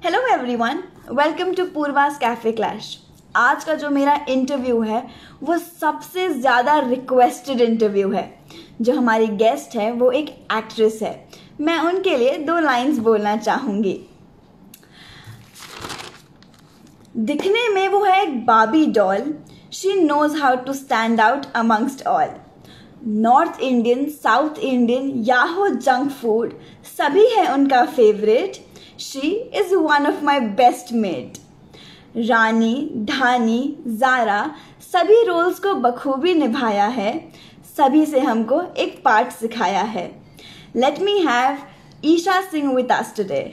Hello everyone, welcome to Poorva's cafe clash. आज का जो मेरा इंटरव्यू है वो सबसे ज़्यादा रिक्वेस्टेड इंटरव्यू है। जो हमारी गेस्ट है वो एक एक्ट्रेस है। मैं उनके लिए 2 लाइंस बोलना चाहूँगी। दिखने में वो है एक बाबी doll. She knows how to stand out amongst all. North Indian, south Indian या हो जंक फूड, सभी है उनका favourite. She is one of my best mate. Rani, Dhani, Zara सभी रोल्स को बखूबी निभाया है। सभी से हमको एक पार्ट सिखाया है। Let me have Isha Singh with us today.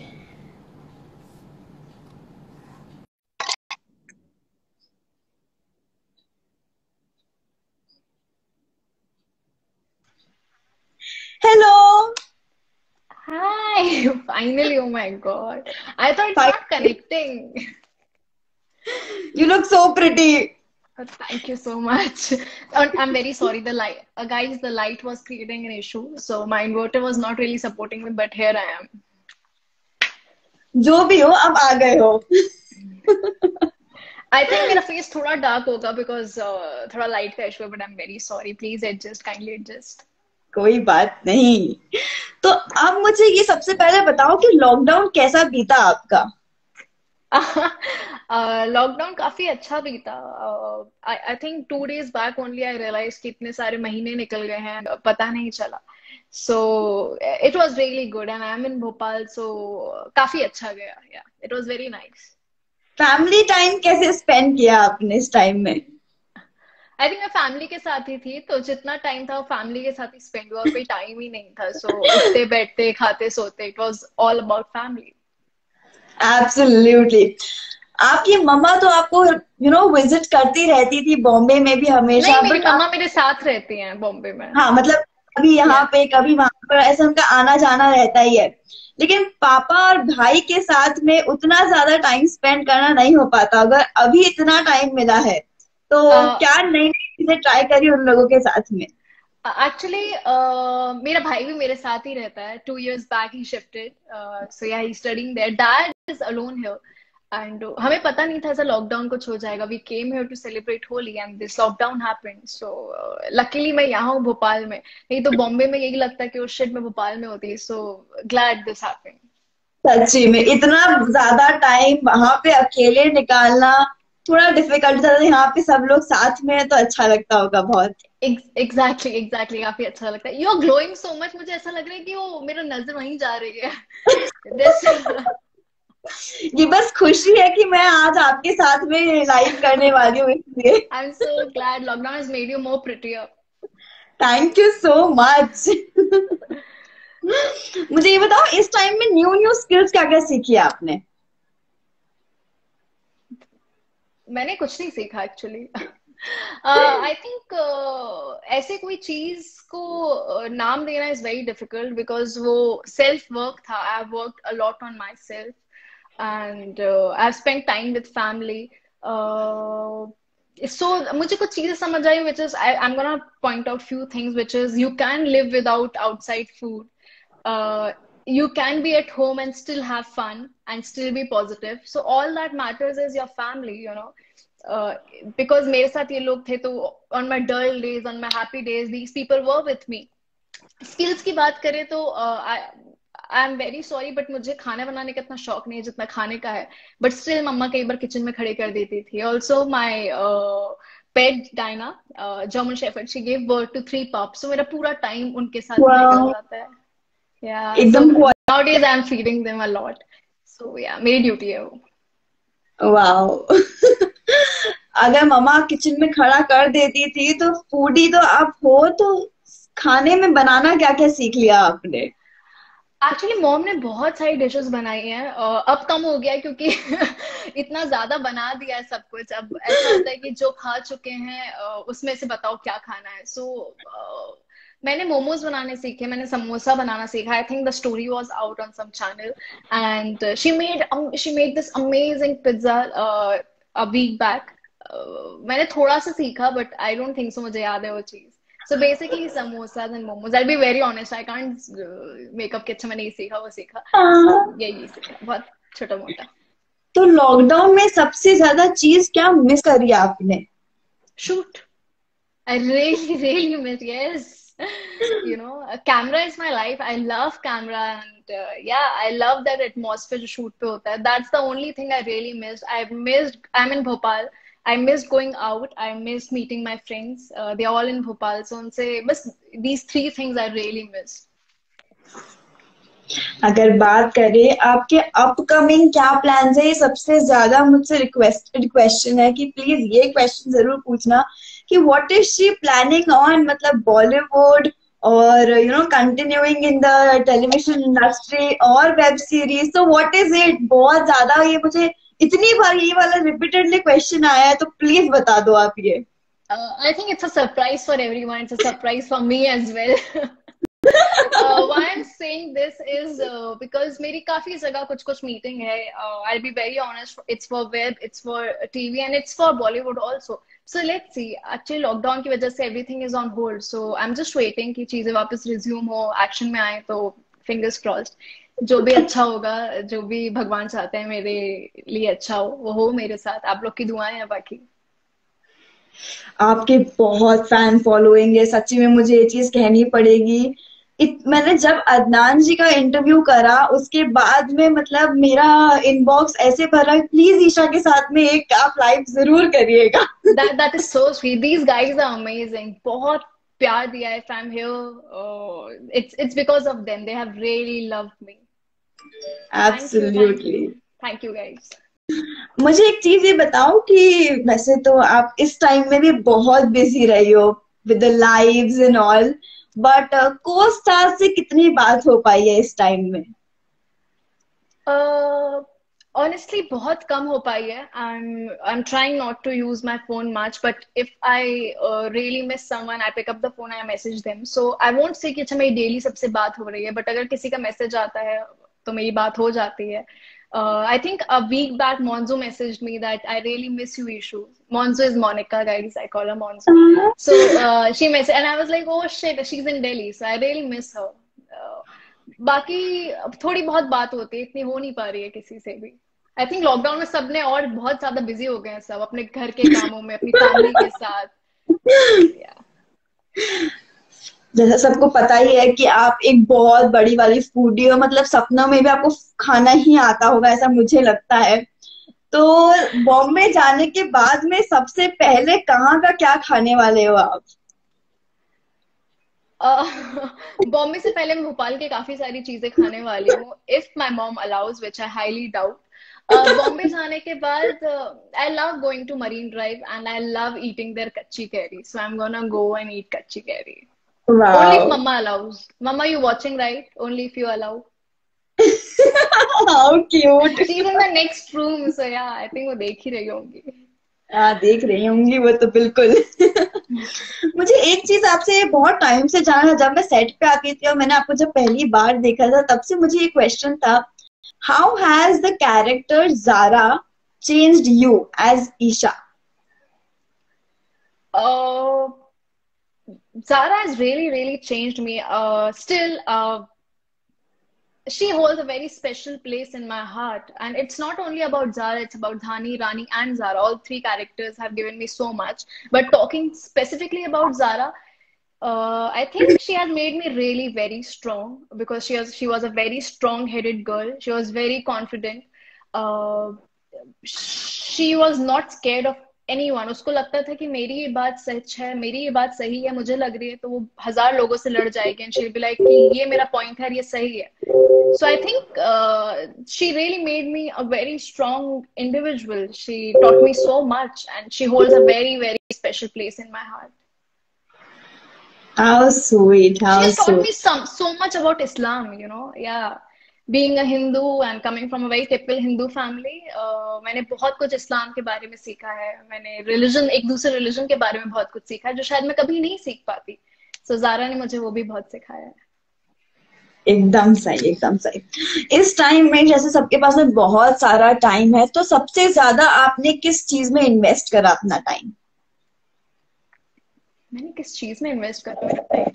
Hello. Hi, finally, oh my God. I thought it's not connecting. You look so pretty. Thank you so much. I'm very sorry. The light, guys, the light was creating an issue. So my inverter was not really supporting me, but here I am. जो भी हो, अब आ गए हो। I think मेरा face थोड़ा dark होगा because थोड़ा light का issue है, but I'm very sorry. Please adjust, kindly adjust. कोई बात नहीं। तो अब मुझे ये सबसे पहले बताओ कि लॉकडाउन कैसा बीता आपका। लॉकडाउन काफी अच्छा बीता। I think 2 days back only I realise कि इतने सारे महीने निकल गए हैं, पता नहीं चला। So it was really good and I am in Bhopal, so काफी अच्छा गया। Yeah it was very nice. Family time कैसे स्पेंड किया आपने इस टाइम में। आई थिंक मैं फैमिली के साथ ही थी, तो जितना टाइम था वो फैमिली के साथ ही स्पेंड हुआ, कोई टाइम ही नहीं था। सो उठते बैठते खाते सोते, it was all about family. Absolutely. आपकी मम्मा तो आपको विजिट करती रहती थी बॉम्बे में भी हमेशा, नहीं, मेरी बट आप। मम्मा मेरे साथ रहती हैं बॉम्बे में। हाँ, मतलब कभी यहाँ या पे कभी वहां पर ऐसा उनका आना जाना रहता ही है। लेकिन पापा और भाई के साथ में उतना ज्यादा टाइम स्पेंड करना नहीं हो पाता। अगर अभी इतना टाइम मिला है तो क्या नई नई चीजें ट्राई करी उन लोगों के साथ में। एक्चुअली मेरा भाई भी मेरे साथ ही रहता है। 2 years बैक ही shifted, so yeah he studying there. Dad is alone here and हमें पता नहीं था ऐसा लॉकडाउन कुछ हो जाएगा। We came here to celebrate Holi and this lockdown happened. So luckily मैं यहाँ हूँ भोपाल में, नहीं तो बॉम्बे में यही लगता है कि वो शिट मैं भोपाल में होती। So glad this happened. सच्ची में इतना ज्यादा टाइम वहां पे अकेले निकालना थोड़ा डिफिकल्ट था। यहाँ पे सब लोग साथ में है तो अच्छा लगता होगा बहुत। एग्जैक्टली एग्जैक्टली, काफी अच्छा लगता है। You are glowing so much, मुझे ऐसा लग रहा है कि वो मेरा नजर वहीं जा रही है। दिस ये बस खुशी है कि मैं आज आपके साथ में लाइव करने वाली हूँ इसलिए। I'm so glad lockdown has made you more prettier. Thank you so much. मुझे ये बताओ, इस टाइम में न्यू न्यू स्किल्स क्या क्या सीखी है आपने। मैंने कुछ नहीं सीखा एक्चुअली। आई थिंक ऐसे कोई चीज को नाम देना इज वेरी डिफिकल्ट बिकॉज वो सेल्फ वर्क था। I have worked a lot on myself and I have spent time with family. So मुझे कुछ चीजें समझ आई which is I am gonna point out few things which is you can live without outside food. You can be at home and still have fun and still be positive. So all that matters is your family, you know. uh, because मेरे साथ ये लोग थे, तो on my dull days, on my happy days, these people were with me. Skills की बात करें तो I am very sorry but मुझे खाना बनाने का इतना शौक नहीं है जितना खाने का है। बट स्टिल मम्मा कई बार किचन में खड़े कर देती थी। Also my pet Diana, German shepherd, she gave birth to 3 pups, so मेरा पूरा टाइम उनके साथ ही निकल वाह, जाता है। Yeah, so एकदम। nowadays I'm feeding them a lot. So yeah, मेरी ड्यूटी है वो। वाह। अगर मम्मा किचन में खड़ा कर देती थी तो फूडी तो आप हो, तो खाने में बनाना क्या क्या सीख लिया आपने। एक्चुअली मॉम ने बहुत सारी डिशेस बनाई हैं। अब कम हो गया है क्योंकि इतना ज्यादा बना दिया है सब कुछ। अब ऐसा होता है कि जो खा चुके हैं उसमें से बताओ क्या खाना है। सो मैंने मोमोज बनाने सीखे, मैंने समोसा बनाना सीखा। I think the story was out on some channel and she made this amazing pizza a week back. मैंने थोड़ा सा सीखा but I don't think so मुझे याद है वो चीज। So basically samosas and momos. I'll be very honest, I can't make up कि अच्छा मैंने ये सीखा वो सीखा। हाँ। यही सीखा बहुत छोटा मोटा। तो लॉकडाउन में सबसे ज्यादा चीज क्या मिस करी आपने? Shoot. I really, really miss, yes. You know, a camera is my life. I love camera and yeah, I love that atmosphere जो shoot पे होता है. That's the only thing I really missed. I'm in Bhopal. I missed going out. I missed meeting my friends. They're all in Bhopal. So उनसे बस these three things I really missed. अगर बात करें आपके upcoming क्या plans है, ये सबसे ज्यादा मुझसे रिक्वेस्टेड क्वेश्चन है कि प्लीज ये क्वेश्चन जरूर पूछना कि what is she planning on, मतलब बॉलीवुड और continuing in the television industry और वेब सीरीज, तो व्हाट इज इट? बहुत ज्यादा ये मुझे इतनी बार ये वाला रिपीटेडली क्वेश्चन आया है, तो प्लीज बता दो आप ये। I think it's a surprise for everyone. It's a surprise for me as well. Why I'm saying this is because मेरी काफी जगह कुछ कुछ मीटिंग है. I'll be very honest. It's for web, it's for TV, and it's for Bollywood also. So let's see. Actually, lockdown की वजह से everything is on hold. So I'm just waiting कि चीजें वापस resume हो, action में आए. तो fingers crossed. जो भी अच्छा होगा, जो भी भगवान चाहते हैं मेरे लिए अच्छा हो मेरे साथ. आप लोग की दुआएं हैं बाकी. आपके बहुत फैन फॉलोइंग है, सच्ची में मुझे ये चीज कहनी पड़ेगी। मैंने जब अदनान जी का इंटरव्यू करा उसके बाद में मतलब मेरा इनबॉक्स ऐसे भरा, प्लीज ईशा के साथ में एक आप लाइव जरूर करिएगा। That is so sweet. These guys are amazing. बहुत प्यार दिया है. If I'm here, it's because of them. They have really loved me. Absolutely. Thank you guys. मुझे एक चीज ये बताओ कि वैसे तो आप इस टाइम में भी बहुत बिजी रही हो with the lives and all, but को स्टार से कितनी बात हो पाई है इस टाइम में? Honestly, बहुत कम हो पाई है. I'm trying not to use my phone much, but if I really miss someone, I pick up the phone and I message them. So I won't say कि अच्छा मेरी डेली सबसे बात हो रही है, but अगर किसी का मैसेज आता है तो मेरी बात हो जाती है. I think a week back, Monzo messaged me that I really miss you, Ishu. Monzo is Monica, guys. I call her Monzo. So she messaged, and I was like, oh shit, she's in Delhi. So I really miss her. बाकी थोड़ी बहुत बात होती है, इतनी हो नहीं पा रही है किसी से भी. आई थिंक लॉकडाउन में सबने और बहुत ज्यादा बिजी हो गए हैं, सब अपने घर के कामों में, अपनी फैमिली के साथ. जैसा सबको पता ही है कि आप एक बहुत बड़ी वाली फूडी हो, मतलब सपनों में भी आपको खाना ही आता होगा ऐसा मुझे लगता है। तो बॉम्बे जाने के बाद में सबसे पहले कहाँ का क्या खाने वाले हो आप? बॉम्बे से पहले मैं भोपाल के काफी सारी चीजें खाने वाली हूँ, if my mom allows, which I highly doubt. Bombay जाने के बाद I love going to Marine Drive and I love eating there kachchi kairi. So I am gonna go and eat kachchi kairi. Wow. Only if Mama allows. Mama, you watching, right? Only if you allow. How cute. She's in the next room, so yeah, I think वो देख ही रही होंगी. हाँ, देख रही होंगी वो तो बिल्कुल। मुझे एक चीज आपसे बहुत टाइम से जानना, जब मैं सेट पे आती थी और मैंने आपको जब पहली बार देखा था तब से मुझे ये क्वेश्चन था, how has the character Zara changed you as Isha? Zara has really, really changed me. Still, she holds a very special place in my heart. And it's not only about Zara, it's about Dhani, Rani, and Zara. All three characters have given me so much. But talking specifically about Zara, I think she has made me really very strong because she was a very strong-headed girl. She was very confident. She was not scared of anyone. उसको लगता था कि मेरी ये बात सच है, मेरी ये बात सही है, मुझे लग रही है, तो वो 1000 लोगों से लड़ जाएगी and she'll be like कि ये मेरा पॉइंट है, ये सही है. So I think she really made me a very strong individual. She taught me so much and she holds a very, very special place in my heart. How sweet, how She has taught sweet. me so much about Islam, you know. Yeah. Being a Hindu and coming from a very typical Hindu family, मैंने बहुत कुछ इस्लाम के बारे में सीखा है. मैंने एक दूसरे रिलीजन के बारे में बहुत कुछ सीखा है जो शायद मैं कभी नहीं सीख पाती. So ज़ारा ने मुझे वो भी बहुत सिखाया है. एकदम सही, एकदम सही. इस टाइम में जैसे सबके पास में बहुत सारा टाइम है, तो सबसे ज्यादा आपने किस चीज में इन्वेस्ट करा अपना टाइम? मैंने किस चीज में इन्वेस्ट करा मेरा टाइम?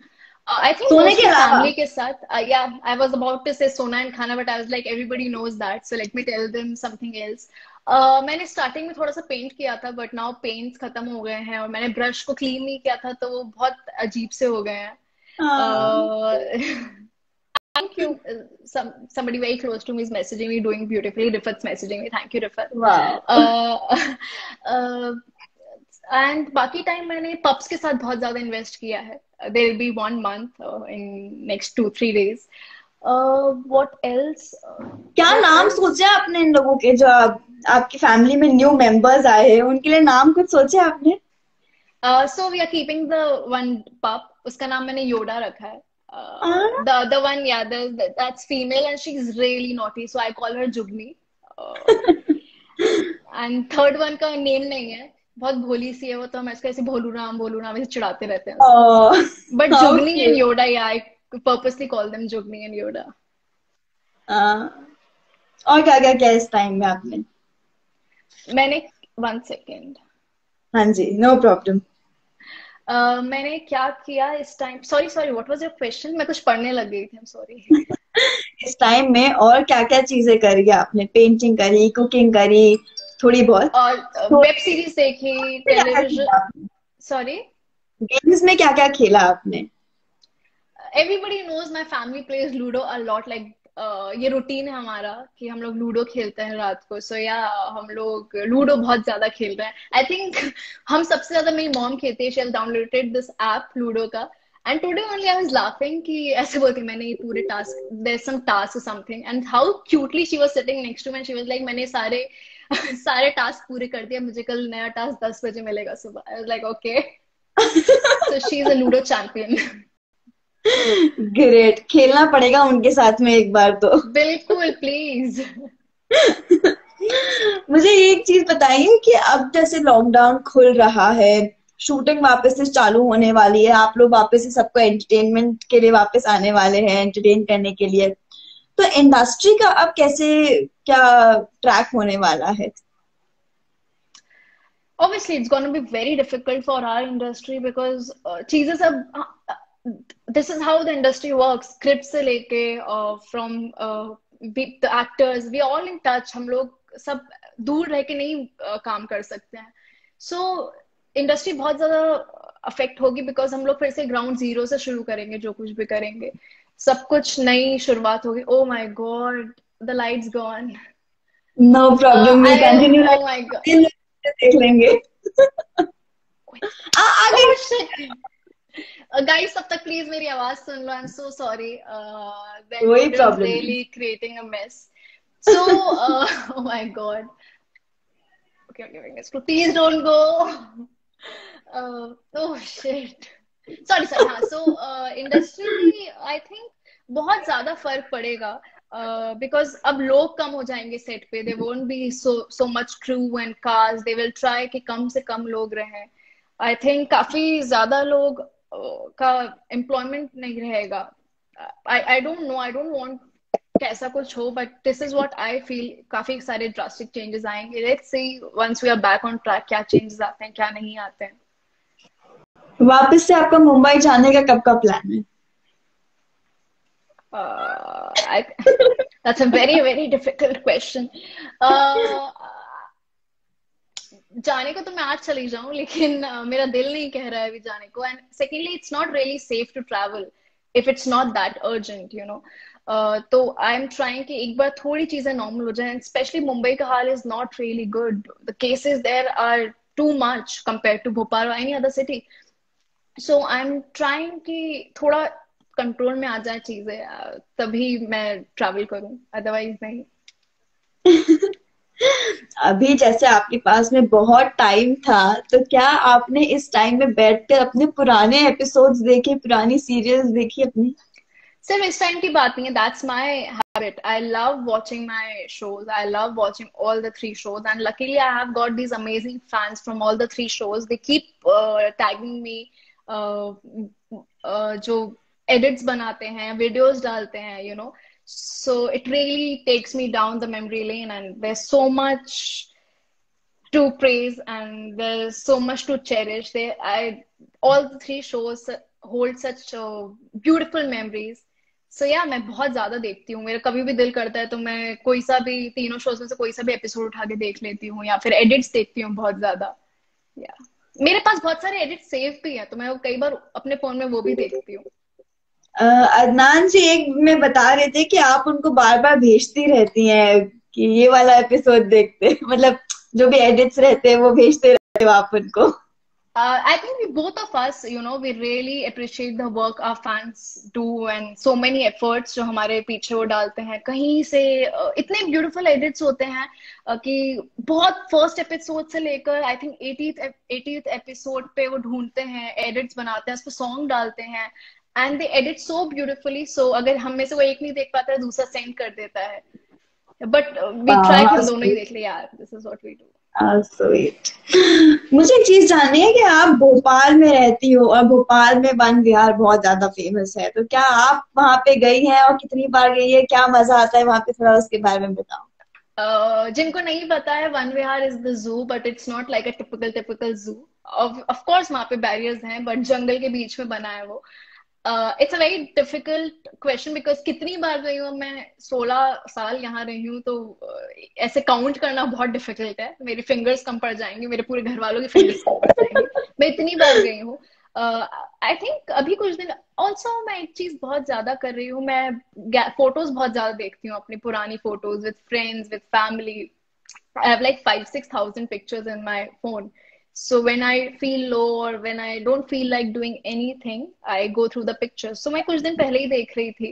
I think सोने के mostly अलावा? family के साथ. Yeah, I was about to say Sona and Khana, but I was like everybody knows that, so let me tell them something else. मैंने स्टार्टिंग में थोड़ा सा पेंट किया था, बट नाउ पेंट्स खत्म हो गए हैं, और मैंने ब्रश को क्लीन नहीं किया था, तो वो बहुत अजीब से हो गए हैं. हाँ. Thank you. Somebody very close to me is messaging me, doing beautifully. Rifat's messaging me. Thank you, Rifat. वाह. Uh, एंड बाकी टाइम मैंने पब्स के साथ बहुत ज्यादा इन्वेस्ट किया है. There will be 1 month in next 2-3 days. What else? क्या नाम सोचे आपने इन लोगों के, जो आपकी फैमिली में न्यू मेंबर्स आए हैं, उनके लिए नाम कुछ सोचे आपने? So we are keeping the one pup. उसका नाम मैंने योडा रखा है. हाँ. The other one, yeah, that's female and she's really naughty, so I call her Jugni. And third one का नेम नहीं है, बहुत भोली सी है वो, तो हम इसको ऐसे भोलू राम ऐसे चिढ़ाते रहते हैं. But जुगनी and Yoda, yeah I purposely call them Jugni and Yoda. और क्या क्या किया इस टाइम में आपने? मैंने 1 second. हाँ जी, नो प्रॉब्लम. मैंने क्या किया इस time? Sorry, what was your question? मैं कुछ पढ़ने लग गई थी, आई एम सॉरी. इस टाइम में और क्या क्या चीजें करी आपने? पेंटिंग करी, कुकिंग करी, थोड़ी बहुत? और वेब सीरीज देखी, टेलीविजन. सॉरी? गेम्स में क्या क्या खेला आपने? Everybody knows my family plays Ludo a lot. Like ये रूटीन है हमारा कि हम लोग लूडो खेलते हैं रात को. सो या हम लोग लूडो बहुत ज्यादा खेल रहे हैं. आई थिंक हम सबसे ज्यादा, मेरी मॉम खेलती है. She has downloaded this app ludo का. And today only I was laughing कि ऐसे बोलती, मैंने ये पूरे टास्क, देयर सम टास्क और something, and how cutely she was sitting next to me. She was like, मैंने सारे सारे टास्क पूरे कर दिया, मुझे कल नया टास्क 10 बजे मिलेगा सुबह. आई was like okay. So she is a ludo champion. Great. खेलना पड़ेगा उनके साथ में एक बार तो. बिल्कुल, प्लीज. मुझे एक चीज बताइए कि अब जैसे लॉकडाउन खुल रहा है, शूटिंग वापस से चालू होने वाली है, आप लोग वापस से सबको एंटरटेनमेंट के लिए वापस आने वाले हैं, एंटरटेन करने के लिए, तो इंडस्ट्री का अब कैसे क्या ट्रैक होने वाला है? Obviously, it's going to be very difficult for our industry because चीजें सब, this is how the industry works. Script से लेके from the actors, we all in touch. हम लोग सब दूर रह के नहीं काम कर सकते हैं. So इंडस्ट्री बहुत ज्यादा अफेक्ट होगी बिकॉज हम लोग फिर से ग्राउंड जीरो से शुरू करेंगे. जो कुछ भी करेंगे, सब कुछ नई शुरुआत होगी. Oh my god, the lights gone. No problem, we continue. Oh my god. देख लेंगे. आगे गाइस, तब तक प्लीज मेरी आवाज सुन लो. I am so sorry. कोई problem really creating a mess. So oh my god. Okay, please don't go. Oh shit. Sorry. हाँ. So इंडस्ट्री में आई थिंक बहुत ज्यादा फर्क पड़ेगा. बिकॉज अब लोग कम हो जाएंगे सेट पे. They won't be so much crew and cast. They will try कि कम से कम लोग रहें. आई थिंक काफी ज्यादा लोग का एम्प्लॉयमेंट नहीं रहेगा. I don't know, I don't want कैसा कुछ हो, but this is what I feel. काफी सारे ड्रास्टिक चेंजेस आएंगे. Let's see once we are back on track क्या चेंजेस आते हैं, क्या नहीं आते हैं. वापस से आपका मुंबई जाने का कब का प्लान है? That's a very, very difficult question. जाने को तो मैं आज चली जाऊं, लेकिन मेरा दिल नहीं कह रहा है अभी जाने को. And secondly, it's not really safe to travel if it's not that urgent, you know. तो आई एम ट्राइंग कि एक बार थोड़ी चीजें नॉर्मल हो जाए. स्पेशली मुंबई का हाल is not really good. The cases there are too much compare to Bhopal और any other city. So I am trying कि थोड़ा कंट्रोल में आ जाए चीजें, तभी मैं ट्रैवल करूं, अदरवाइज नहीं. अभी जैसे आपके पास में बहुत टाइम था, तो क्या आपने इस टाइम में बैठकर अपने पुराने एपिसोड्स देखे, पुरानी सीरियल्स देखी अपनी? सिर्फ इस टाइम की बात नहीं है. That's my habit. I love watching my shows. I love watching all the 3 shows, and luckily I have got these amazing fans from all the 3 shows. They keep tagging me. जो edits बनाते हैं, videos डालते हैं, you know. So it really takes me down the memory lane, and there's so much to praise and there's so much to cherish. All the 3 shows hold such beautiful memories. So yeah, मैं बहुत ज्यादा देखती हूँ. मेरा कभी भी दिल करता है तो मैं कोई सा भी तीनों शोज में से कोई सा भी एपिसोड उठा के देख लेती हूँ, या फिर एडिट्स देखती हूँ बहुत ज्यादा. या मेरे पास बहुत सारे एडिट सेव भी है, तो मैं वो कई बार अपने फोन में वो भी देखती हूँ. अदनान जी एक में बता रहे थे कि आप उनको बार बार भेजती रहती हैं कि ये वाला एपिसोड देखते मतलब जो भी एडिट्स रहते हैं वो भेजते रहते हो आप उनको. I think we both of us, you know, we really appreciate the work our fans do and so many efforts जो हमारे पीछे वो डालते हैं. कहीं से इतने beautiful edits होते हैं कि बहुत first episode से लेकर I think 80th episode पे वो ढूंढते हैं, edits बनाते हैं, उस पर song डालते हैं, and they edit so beautifully. So अगर हम में से वो एक नहीं देख पाता है, दूसरा send कर देता है. But we try कि हम दोनों ही देख ले यार. This is what we do. Sweet. मुझे एक चीज जाननी है कि आप भोपाल में रहती हो और भोपाल में वन विहार बहुत ज्यादा फेमस है, तो क्या आप वहां पे गई हैं और कितनी बार गई है, क्या मजा आता है वहां पे, थोड़ा उसके बारे में बताओ. जिनको नहीं पता है, one Vihar is the zoo, but it's not like a typical जू. ऑफ कोर्स वहां पे बैरियर्स हैं, बट जंगल के बीच में बना है वो. It's a very difficult question because कितनी बार गई हूँ मैं, 16 साल यहाँ रही हूँ, तो ऐसे काउंट करना बहुत डिफिकल्ट है. मेरे फिंगर्स कम पड़ जाएंगे, मेरे पूरे घर वालों के फिंगर्स कम पड़ जाएंगे, मैं इतनी बार गई हूँ. आई थिंक अभी कुछ दिन ऑल्सो मैं एक चीज बहुत ज्यादा कर रही हूँ, मैं फोटोज बहुत ज्यादा देखती हूँ, अपनी पुरानी photos with friends, with family. I have like 5,000-6,000 pictures in my phone. So when I feel low or when I don't feel like doing anything, I go through the pictures. So मैं कुछ दिन पहले ही देख रही थी.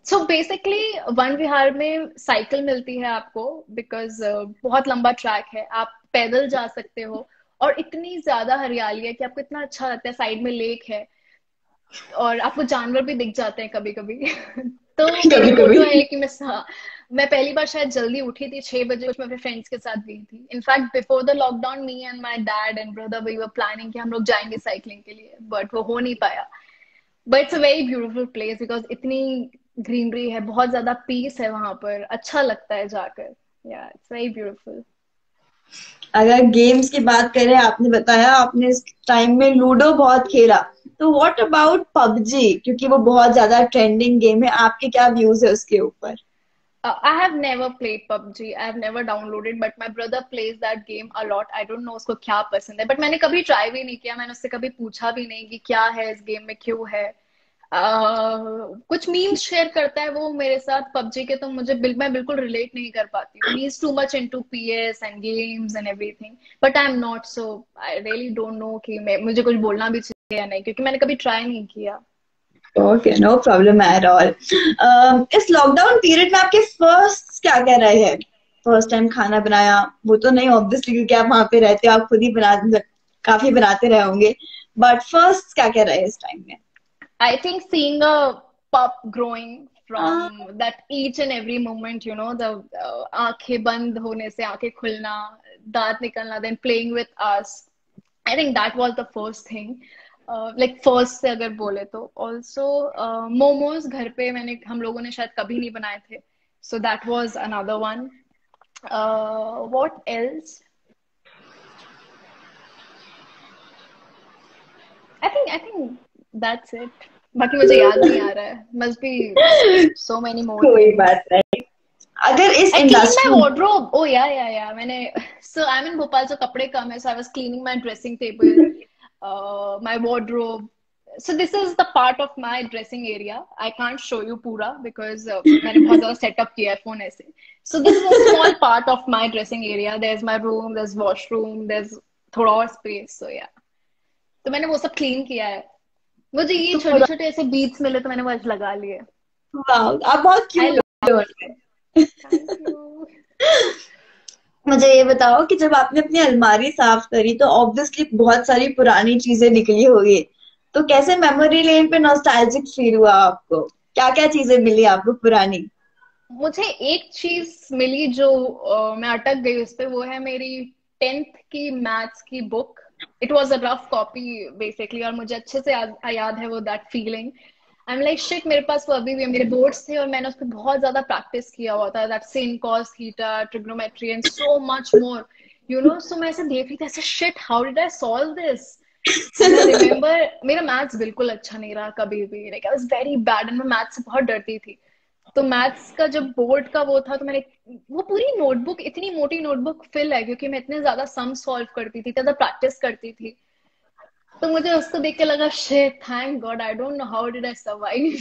So basically one विहार में cycle मिलती है आपको, because बहुत लंबा ट्रैक है, आप पैदल जा सकते हो, और इतनी ज्यादा हरियाली है कि आपको इतना अच्छा लगता है. साइड में लेक है और आपको जानवर भी दिख जाते हैं कभी कभी. तो मेरी मोटो है कि मैं पहली बार शायद जल्दी उठी थी 6 बजे, मैं अपने फ्रेंड्स के साथ गई थी. In fact before the lockdown me and my dad and brother we were planning कि हम लोग जाएंगे साइकिलिंग के लिए, बट वो हो नहीं पाया. But it's a very beautiful place because इतनी ग्रीनरी है, बहुत ज्यादा पीस है वहां पर, अच्छा लगता है जाकर. या इट्स वेरी ब्यूटीफुल. अगर गेम्स की बात करें, आपने बताया आपने इस टाइम में लूडो बहुत खेला, तो व्हाट अबाउट पबजी, क्योंकि वो बहुत ज्यादा ट्रेंडिंग गेम है, आपके क्या व्यूज है उसके ऊपर? I have never played PUBG. I have never downloaded, but my brother plays that game a lot. I don't know उसको क्या पसंद है, but मैंने कभी ट्राई भी नहीं किया. मैंने उससे कभी पूछा भी नहीं कि क्या है इस गेम में, क्यों है. कुछ मीम्स शेयर करता है वो मेरे साथ पबजी के, तो मैं बिल्कुल रिलेट नहीं कर पाती हूँ. He is too much into PS and games and everything, but I am not. So I really don't know कि मुझे कुछ बोलना भी चाहिए या नहीं, क्योंकि मैंने कभी ट्राई नहीं किया. Okay, no problem at all. इस लॉकडाउन पीरियड में आपके फर्स्ट क्या क्या रहे हैं? फर्स्ट टाइम खाना बनाया, वो तो नहीं ऑब्वियसली क्योंकि आप वहां पे रहते हो, आप खुद ही काफी बनाते रहे होंगे, बट फर्स्ट क्या क्या रहे इस टाइम में? I think seeing a pup growing from that each and every moment, you know, the आंखें बंद होने से आंखें खुलना, दांत निकलना, then playing with us. I think that was the first thing. Like first से अगर बोले तो also मोमोज घर पे हम लोगों ने शायद कभी नहीं बनाए थे. So that was another one. What else? I think that's it. बाकी मुझे याद नहीं आ रहा है. Must be so many more. कोई बात नहीं. अगर इस I cleaned industry my wardrobe. Oh yeah. So I'm in Bhopal, so कपड़े कम है, so I was cleaning my dressing table, my wardrobe. So this is the part of my dressing area. I can't show you पूरा because मैंने बहुत ज़्यादा setup किया है phone ऐसे. So this is a small part of my dressing area. There's my room, there's washroom, there's थोड़ा और space. So yeah. तो मैंने वो सब क्लीन किया है. मुझे ये छोटे छोटे ऐसे बीट्स मिले तो मैंने वो आज लगा लिए. वाह, आप बहुत क्यूट हो. Thank you. मुझे ये बताओ कि जब आपने अपनी अलमारी साफ करी तो ऑब्वियसली बहुत सारी पुरानी चीजें निकली होगी, तो कैसे मेमोरी लेन पे नॉस्टैल्जिक फील हुआ आपको? क्या क्या चीजें मिली आपको पुरानी? मुझे एक चीज मिली जो मैं अटक गई उस पे, वो है मेरी 10th की मैथ्स की book. It was a rough copy basically, और मुझे अच्छे से याद है वो that feeling. I am like shit, मेरे पास वो अभी भी है. मेरे बोर्ड्स थे और मैंने उस पर बहुत ज्यादा प्रैक्टिस किया हुआ था. That sin cos theta, trigonometry and so much more, you know. So मैं ऐसे देख रही थी ऐसे, shit how did I solve this. And I remember मेरा मैथ्स बिल्कुल अच्छा नहीं रहा कभी भी, like I was very bad and मैं मैथ्स से बहुत डरती थी। तो मैथ्स का जब बोर्ड का वो था तो मैंने वो पूरी नोटबुक, इतनी मोटी नोटबुक फिल है क्योंकि मैं इतने ज्यादा सम सॉल्व करती थी, ज्यादा प्रैक्टिस करती थी। तो मुझे उसको देख के लगा shit, thank god, I don't know how did I survive.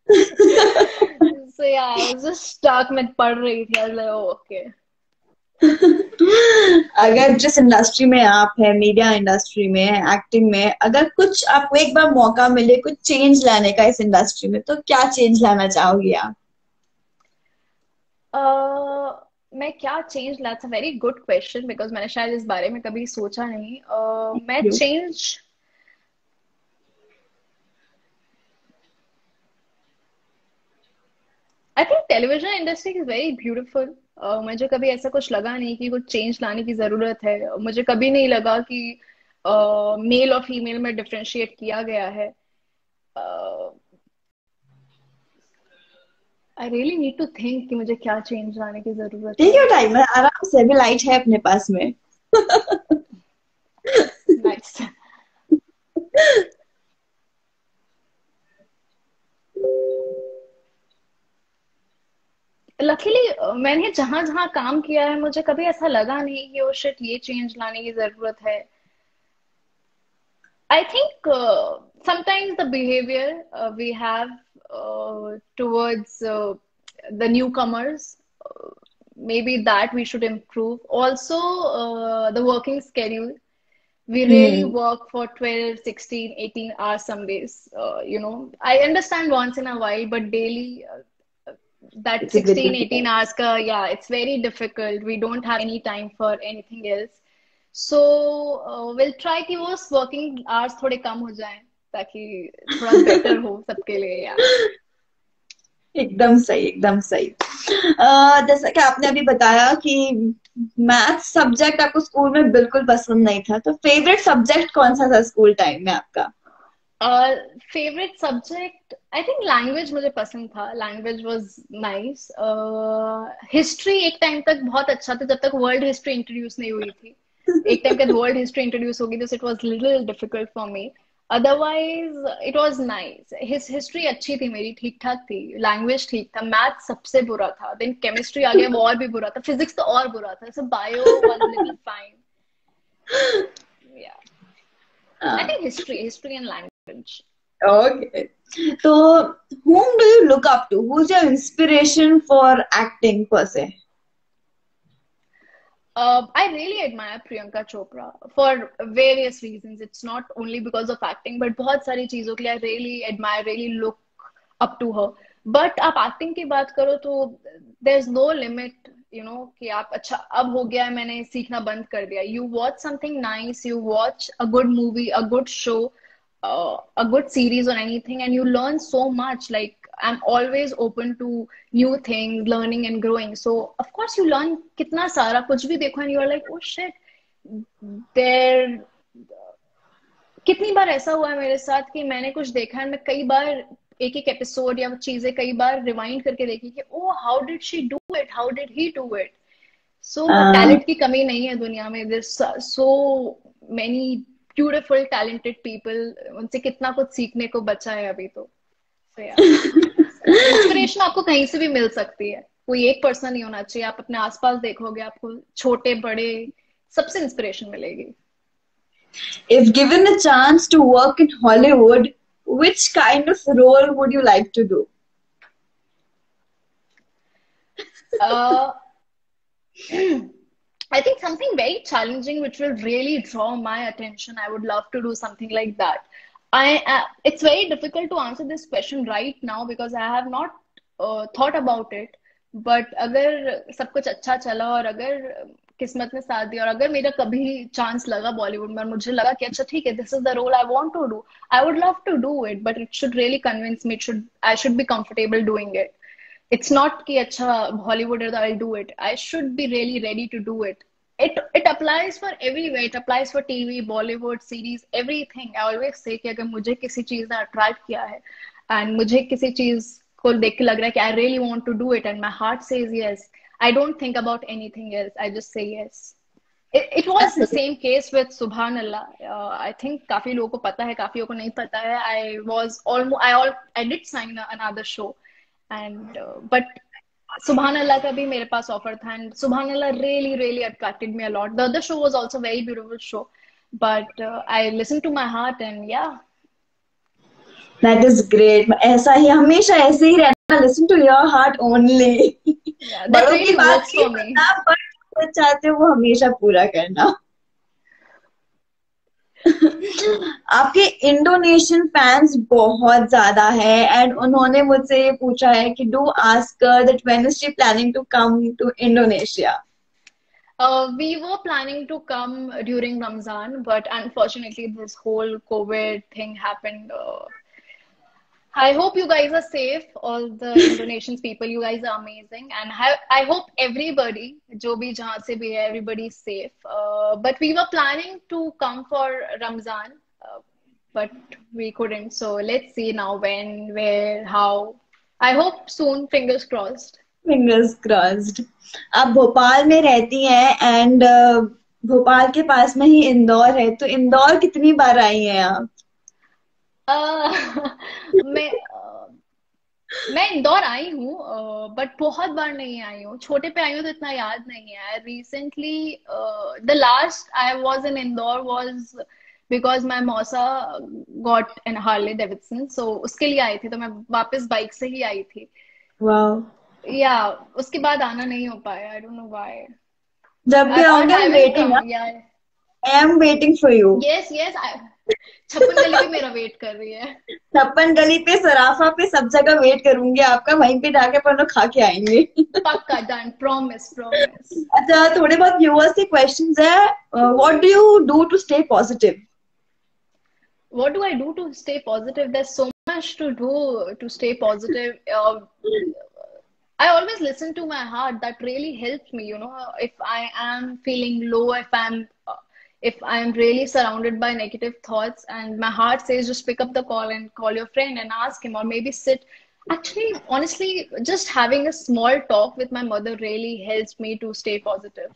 So yeah I was just stuck, मैं पढ़ रही थी, आई वाज लाइक ओके। अगर जिस इंडस्ट्री में आप है, मीडिया इंडस्ट्री में, एक्टिंग में, अगर कुछ आपको एक बार मौका मिले कुछ चेंज लाने का इस इंडस्ट्री में, तो क्या चेंज लाना चाहोगी आप? मैं क्या चेंज ला, it's a very good question because मैंने शायद इस बारे में कभी सोचा नहीं। मैं You. Change, I think television industry is very beautiful. मुझे कभी ऐसा कुछ लगा नहीं कि कुछ चेंज लाने की जरूरत है। मुझे कभी नहीं लगा कि मेल और फीमेल में डिफरेंशिएट किया गया है। I really need to think कि मुझे क्या चेंज लाने की जरूरत टेक है। योर टाइम, आराम से, अभी लाइट है अपने पास में। नाइस। लकीली मैंने जहां जहां काम किया है मुझे कभी ऐसा लगा नहीं कि ओ शिट ये चेंज लाने की जरूरत है। I think sometimes the behavior we have towards the newcomers, maybe that we should improve. Also, the working schedule. We really hmm. work for 12, 16, 18 hours some days. I understand once in a while, but daily, that it's a bit 16, 18 difficult. hours ka, yeah, it's very difficult. We don't have any time for anything else. So will try कि वो working hours थोड़े कम हो जाएं ताकि थोड़ा better हो सबके लिए या। एकदम सही, एकदम सही। जैसा कि आपने अभी बताया कि मैथ्स सब्जेक्ट आपको स्कूल में बिल्कुल पसंद नहीं था, तो फेवरेट सब्जेक्ट कौन सा था स्कूल टाइम में आपका? Favourite subject I think language मुझे पसंद था, लैंग्वेज वाज नाइस। हिस्ट्री एक टाइम तक बहुत अच्छा था जब तक वर्ल्ड हिस्ट्री इंट्रोड्यूस नहीं हुई थी। एक टाइम के वर्ल्ड हिस्ट्री इंट्रोड्यूस होगी तो it was little difficult for me. Otherwise it was nice. History अच्छी थी मेरी, ठीक ठाक थी। लैंग्वेज ठीक था। मैथ सबसे बुरा था, देन केमिस्ट्री आ गया वो और भी बुरा था, फिजिक्स तो और बुरा था, so bio was little fine. Yeah, I think history and language. Okay, तो whom do you look up to? Who's your inspiration for acting per se? I really admire Priyanka Chopra for various reasons. It's not only because of acting, but बहुत सारी चीजों के लिए I really admire, really look up to her. But आप acting की बात करो तो there's no limit, कि आप अच्छा अब हो गया है मैंने सीखना बंद कर दिया. You watch something nice, you watch a good movie, a good show, a good series or anything, and you learn so much. Like I'm always open to new things, learning and growing. So of course you learn कितना सारा कुछ भी देखो and you are like oh shit, there कितनी बार ऐसा हुआ है मेरे साथ कि मैंने कुछ देखा है, मैं कई बार एक एक एपिसोड या चीजें कई बार रिवाइंड करके देखी कि oh how did she do it, how did he do it. So Uh, talent की कमी नहीं है दुनिया में, there so many beautiful talented people, उनसे कितना कुछ सीखने को बचा है अभी तो। सो या इंस्पिरेशन आपको कहीं से भी मिल सकती है, कोई एक पर्सन नहीं होना चाहिए। आप अपने आसपास देखोगे आपको छोटे बड़े सबसे इंस्पिरेशन मिलेगी। if given a chance to work in Hollywood, which kind of role would you like to do? uh, I think something very challenging which will really draw my attention. I would love to do something like that. It's very difficult to answer this question right now because I have not thought about it. But अगर सब कुछ अच्छा चला और अगर किस्मत ने साथ दिया और अगर मेरा कभी चांस लगा बॉलीवुड में और मुझे लगा कि अच्छा ठीक है this is the role I want to do, I would love to do it, but it should really convince me, it should I should be comfortable doing it. It's not कि अच्छा Hollywood is I'll do it. I should be really ready to do it. It applies for everywhere. It applies for TV, Bollywood, series, everything. I always say कि अगर मुझे किसी चीज ने attract किया है and मुझे किसी चीज को देख के लग रहा है कि I really want to do it and my heart says yes, I don't think about anything else. I just say yes. It was the same case with Subhanallah. I think काफी लोगों को पता है, काफी लोगों को नहीं पता है. I did sign another show, and but Subhanallah का भी मेरे पास ऑफर था, and Subhanallah really attracted me a lot. The other show was also a very beautiful show, but I listened to my heart, and yeah. That is great. ऐसा ही हमेशा ऐसे ही रहना. Listen to your heart only. Yeah, that बड़ों की really बात works नहीं for me. करना, but जो चाहते हो वो हमेशा पूरा करना. आपके इंडोनेशियन फैंस बहुत ज्यादा है, एंड उन्होंने मुझसे ये पूछा है कि do ask that when is she planning to come to Indonesia. We were planning to come during Ramzan, but unfortunately, this whole COVID thing happened. I hope you guys are safe, all the Indonesian people. You guys are amazing, and I hope everybody, जो भी जहाँ से भी है, everybody is safe. But we were planning to come for Ramzan, but we couldn't. So let's see now when, where, how. I hope soon. Fingers crossed. Fingers crossed. आप भोपाल में रहती हैं, एंड भोपाल के पास में ही इंदौर है, तो इंदौर कितनी बार आई हैं आप? मैं इंदौर आई हूँ, बट बहुत बार नहीं आई हूँ. छोटे पे आई हूँ तो इतना याद नहीं है. Recently the last I was in Indore was because my मौसा गॉट इन हार्ले डेविडसन, सो उसके लिए आई थी, तो मैं वापस बाइक से ही आई थी. वाह. या उसके बाद आना नहीं हो पाया. आई डोंट नो व्हाई. जब भी आऊंगी I am waiting. I am waiting for you. Yes yes. छप्पन गली भी मेरा वेट कर रही है. छप्पन गली पे, सराफा पे, सब जगह वेट करूंगी आपका. वहीं पे जाके अपन लोग खा के आएंगे. पक्का. डन. Promise promise. अच्छा, थोड़े बहुत व्यूअर्स के क्वेश्चंस है. What do you do to stay positive? What do I do to stay positive? There's so much to do to stay positive. I always listen to my heart. That really helps me, you know. If I am feeling low, if I'm really surrounded by negative thoughts, and my heart says just pick up the call and call your friend and ask him, or maybe sit. Actually, honestly, just having a small talk with my mother really helps me to stay positive.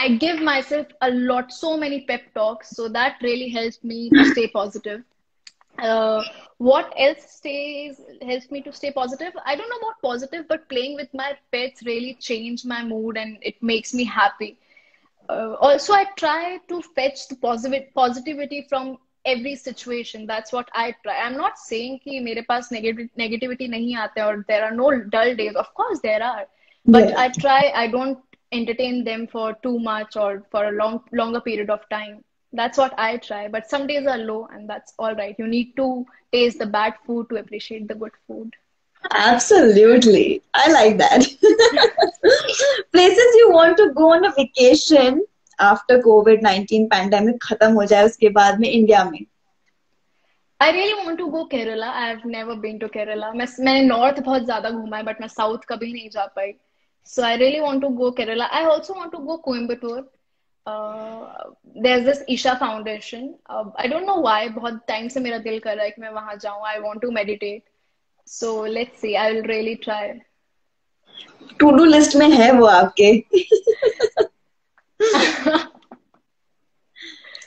I give myself so many pep talks, so that really helps me to stay positive. What else helps me to stay positive? I don't know about positive, but playing with my pets really changed my mood, and it makes me happy. Also, I try to fetch the positivity from every situation. That's what I try. I'm not saying कि मेरे पास negativity नहीं आते और there are no dull days. Of course there are, but Yeah. I don't entertain them for too much or for a longer period of time. That's what I try. But some days are low, and that's all right. You need to taste the bad food to appreciate the good food. Absolutely. I like that. Places you want to go on a vacation after COVID-19 pandemic खत्म हो जाए उसके बाद में India में. I really want to go Kerala. I have never been to Kerala. मैंने north बहुत ज्यादा घूमा है, बट मैं साउथ कभी नहीं जा पाई. So I really want to go Kerala. I also want to go Coimbatore. There's this Isha Foundation. I don't know why. बहुत टाइम से मेरा दिल कर रहा है कि मैं वहां जाऊं. I want to meditate. So let's see. I will really try. To do list में है वो आपके.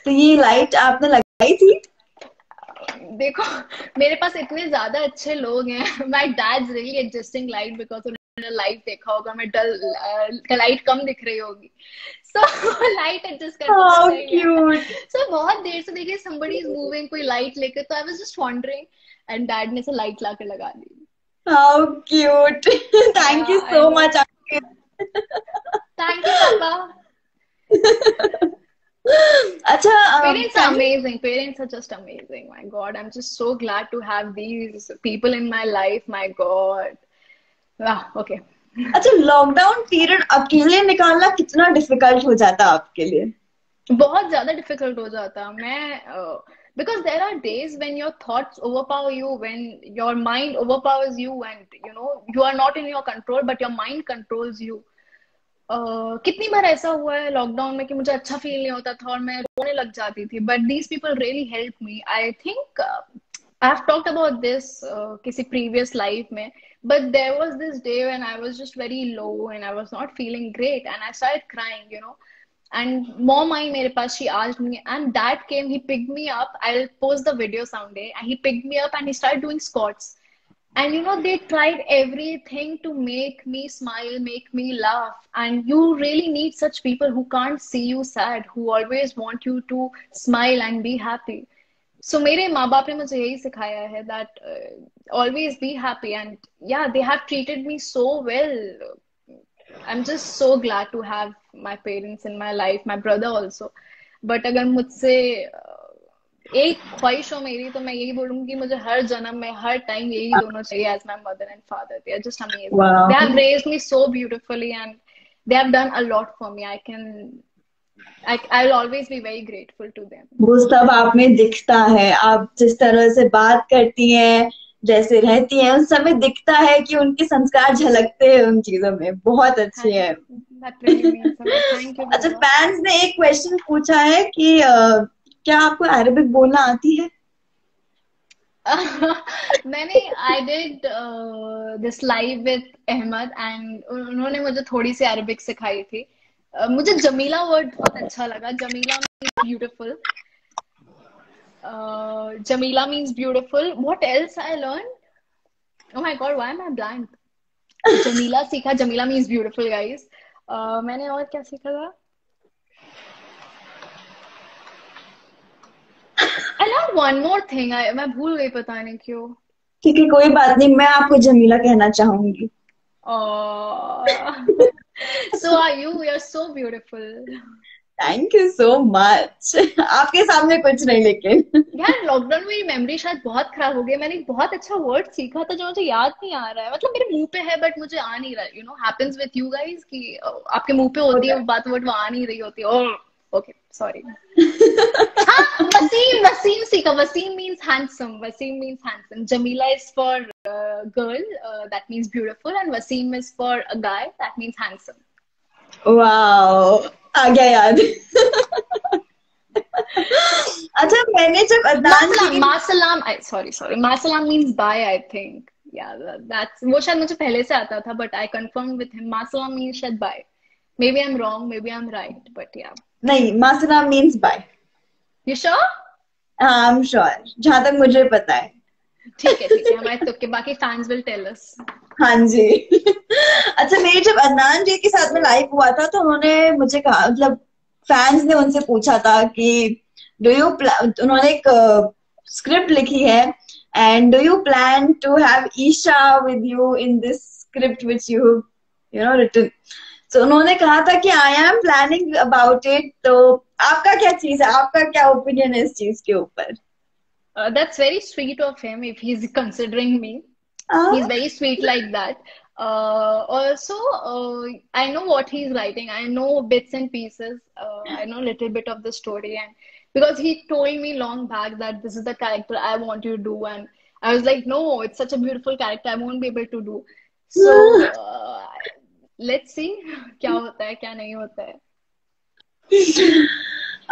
तो ये लाइट आपने लगाई थी? देखो, मेरे पास इतने ज्यादा अच्छे लोग हैं. My dad's really adjusting light because उन्होंने लाइट देखा होगा. मैं लाइट कम दिख रही होगी, सो लाइट एडजस्ट करते. सो बहुत देर से देखिए somebody is moving, कोई लाइट लेकर, तो आई was just wondering, and dad ने से लाइट ला के लगा दी. How cute. Thank you so much. Thank you, Papa. अच्छा, parents are amazing. Parents are just amazing. My God, I'm just so glad to have these people in my life. My God. Okay. अच्छा, lockdown period अकेले निकालना कितना difficult हो जाता आपके लिए? बहुत ज्यादा डिफिकल्ट हो जाता. because there are days when your thoughts overpower you, when your mind overpowers you, and you are not in your control, but your mind controls you. कितनी बार ऐसा हुआ है लॉकडाउन में कि मुझे अच्छा फील नहीं होता था और मैं रोने लग जाती थी. But these people really help me. I think I have talked about this किसी प्रीवियस लाइफ में, but there was this day when I was just very low and I was not feeling great, and I started crying. And mom आई मेरे पास, she asked me, and dad came, he picked me up. I'll post the video someday. And he picked me up and he started doing squats. And you know, they tried everything to make me smile, make me laugh. And you really need such people who can't see you sad, who always want you to smile and be happy. So मेरे माँ बाप ने मुझे यही सिखाया है that always be happy. And yeah, they have treated me so well. I'm just so glad to have my parents in my life, my brother also. But अगर मुझसे एक ख्वाहिश हो मेरी, तो मैं यही बोलूंगी कि मुझे हर जन्म में हर टाइम यही दोनों चाहिए as my mother and father. They are just amazing. Wow. They have raised me so beautifully and they have done a lot for me. I'll always be very grateful to them. वो सब आप में दिखता है, आप जिस तरह से बात करती हैं, जैसे रहती हैं, उस समय दिखता है कि उनके संस्कार झलकते हैं उन चीजों में. बहुत अच्छी है. That really means a lot. Thank you. अच्छा, फैंस ने एक क्वेश्चन पूछा है कि क्या आपको अरबिक बोलना आती है? मैंने I did this live with Ahmad and उन्होंने मुझे थोड़ी सी अरबिक सिखाई थी. मुझे जमीला वर्ड बहुत अच्छा लगा. Jamila means beautiful. Jamila means beautiful. What else I learned? Oh my God, why am I blank? Jamila सीखा. Jamila means beautiful, guys. मैंने और क्या सीखा था? I learned one more thing. मैं भूल गई, पता नहीं क्यों. ठीक है, कोई बात नहीं, मैं आपको जमीला कहना चाहूंगी. So are you. You're so beautiful. Thank you so much. आपके सामने कुछ नहीं, लेकिन यार लॉकडाउन में मेरी मेमोरी शायद बहुत खराब हो गई. मैंने एक बहुत अच्छा वर्ड सीखा था जो मुझे याद नहीं आ रहा है. मतलब मेरे मुंह पे है बट मुझे आ नहीं रहा है. You know, happens with you guys कि आपके मुंह पे होती है बात, वर्ड वो आ नहीं रही होती है. Okay, sorry. हाँ, वसीम. वसीम सीखा. वसीम मीन्स हैंडसम. वसीम मीन्स हैंडसम. जमीला is for girl, that means beautiful. And वसीम is for a guy, that means handsome. Wow, आ गया याद. अच्छा, मैंने जब अदनान मासलाम, सॉरी मासलाम means bye, I think. That's वो शायद मुझे पहले से आता था but I confirm with him. मासलाम मीन्स शायद bye. Maybe I am wrong, may be I am right, but yeah. नहीं, मासलाम मीन्स बाय. You sure? हाँ, आई एम श्योर, जहां तक मुझे पता है. ठीक है. हमारे तुक्के, बाकी फैंस विल टेल अस. हाँ जी. अच्छा, मेरे जब अदनान जी के साथ में लाइव हुआ था तो उन्होंने मुझे कहा, मतलब फैंस ने उनसे पूछा था कि उन्होंने एक स्क्रिप्ट लिखी है and do you plan to have Isha with you in this script which you know written. तो उन्होंने कहा था कि I am planning about it. तो आपका क्या चीज है, आपका क्या ओपिनियन है इस चीज के ऊपर? That's very sweet of him if he's considering me. He's very sweet like that. Also, I know what he's writing. I know bits and pieces. I know a little bit of the story, and because he told me long back that this is the character I want you to do, and I was like, no, it's such a beautiful character. I won't be able to do. So let's see क्या होता है, क्या नहीं होता है.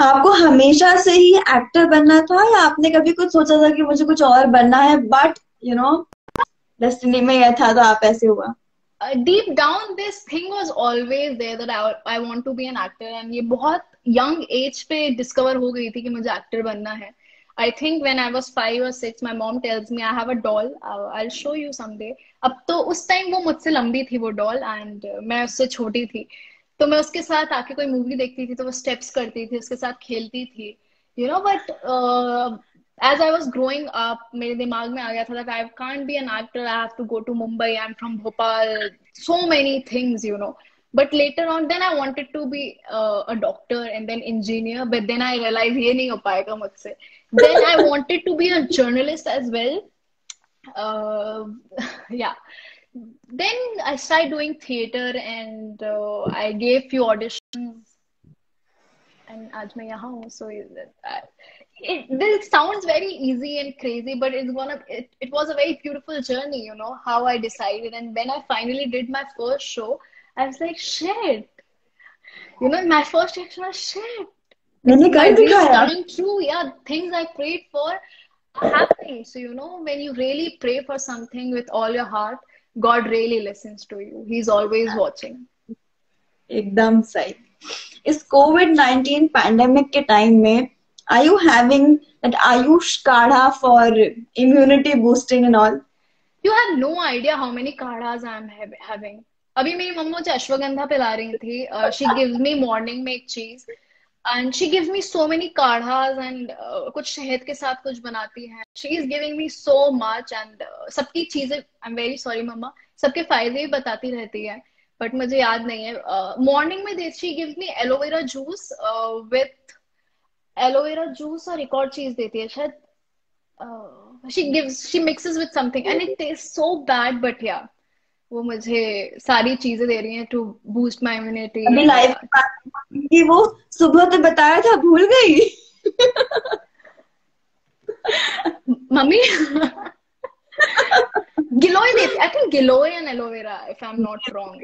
आपको हमेशा से ही एक्टर बनना था या आपने कभी कुछ सोचा था कि मुझे कुछ और बनना है, बट यू नो डेस्टिनी में यह था तो आप ऐसे हुआ? Deep down this thing was always there that I want to be an actor, and ये बहुत young age पे discover हो गई थी कि मुझे actor बनना है. I think when I was 5 or 6, my mom tells me I have a doll. I'll show you someday. अब तो उस टाइम वो मुझसे लंबी थी वो डॉल, एंड मैं उससे छोटी थी. तो मैं उसके साथ आके कोई मूवी देखती थी तो वो स्टेप्स करती थी, उसके साथ खेलती थी, you know. But as I was growing up, मेरे दिमाग में आ गया था that I can't be an actor. I have to go to Mumbai. I'm from Bhopal. So many things, you know. But later on, then I wanted to be a doctor and then engineer. But then I realized ये नहीं हो पाएगा मुझसे. Then I wanted to be a journalist as well. Yeah. Then I started doing theater and I gave few auditions. And आज मैं यहाँ हूँ. So this sounds very easy and crazy, but it was a very beautiful journey, you know, how I decided. And when I finally did my first show, I was like, shit. You know, my first reaction was, shit. मैंने कर दिखाया. Coming true. Yeah, things I prayed for are happening. So, you know, when you really pray for something with all your heart, God really listens to you. He's always watching. एकदम सही। इस कोविड-19 pandemic के time में are you having that Ayush kadha for immunity boosting and all? You have no idea how many kadhas I'm having. अभी मेरी मम्मा मुझे अश्वगंधा पिला रही थी. She gives me morning में एक चीज and she gives me so many kadhas and कुछ शहद के साथ कुछ बनाती है. She is giving me so much and सबकी चीजें, I'm very sorry मम्मा, सबके फायदे भी बताती रहती है बट मुझे याद नहीं है. मॉर्निंग में she gives me aloe vera juice with aloe vera juice और एक और चीज देती है शायद. she mixes with something and it tastes so bad but yeah, वो मुझे सारी चीजें दे रही हैं to boost my immunity. अभी लाइव की वो सुबह तो बताया था, भूल गई? मम्मी गिलोय देती, I think giloy and aloe vera if I'm not wrong.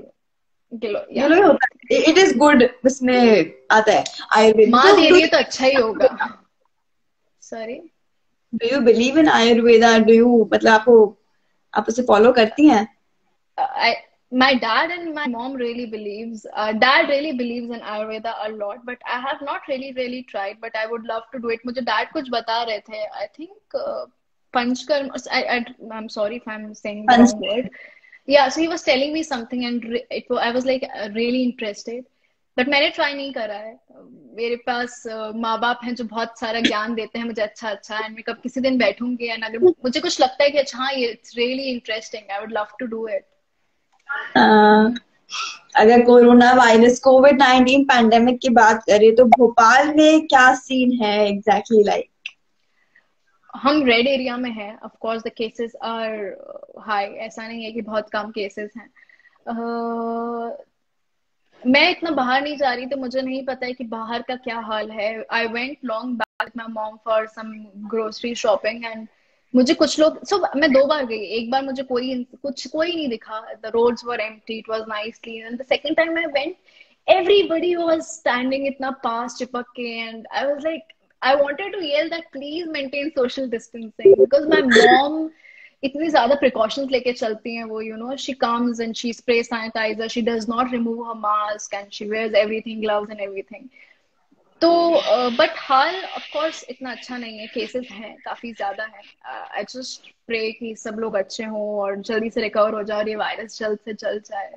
Giloy, yeah. गिलोय होता है, it is good, उसमें आता है आयुर्वेद. माँ दे रही है तो अच्छा ही होगा. Sorry. Do you believe in Ayurveda? Do you, मतलब आप उसे फॉलो करती हैं? My dad and my mom really believes. Dad really believes in Ayurveda a lot, but I have not really tried. But I would love to do it. मुझे dad कुछ बता रहे थे. I think Panchkarma. I'm sorry if I'm saying the wrong word. Yeah, so he was telling me something, and I was like really interested. But मैंने try नहीं करा है. मेरे पास माँ बाप हैं जो बहुत सारा ज्ञान देते हैं मुझे अच्छा अच्छा, एंड मैं कब किसी दिन बैठूंगी एंड अगर मुझे कुछ लगता है कि अच्छा हाँ ये it's really interesting, I would love to do it. अगर कोरोना वायरस कोविड-19 पैंडेमिक की बात करें तो भोपाल में क्या सीन है एग्जैक्टली लाइक? हम रेड एरिया में है. Of course the cases are high, ऐसा नहीं है कि बहुत कम केसेस हैं. मैं इतना बाहर नहीं जा रही तो मुझे नहीं पता है कि बाहर का क्या हाल है. I went long back with my mom for some grocery shopping and मुझे कुछ लोग मैं 2 बार गई. एक बार मुझे कोई नहीं दिखा. The roads were empty, it was nice clean. And the second time I went everybody was standing इतना पास चिपक के and I was like I wanted to yell that please maintain social distancing because my mom इतनी ज्यादा precautions लेके चलती हैं वो, you know, she comes and she sprays sanitizer, she does not remove her mask and she wears everything, gloves and everything. तो but hall of course इतना अच्छा नहीं है. केसेस हैं, काफी ज्यादा है. I just pray कि सब लोग अच्छे हों और जल्दी से रिकवर हो जाए और ये वायरस जल्द से जल्द जाए.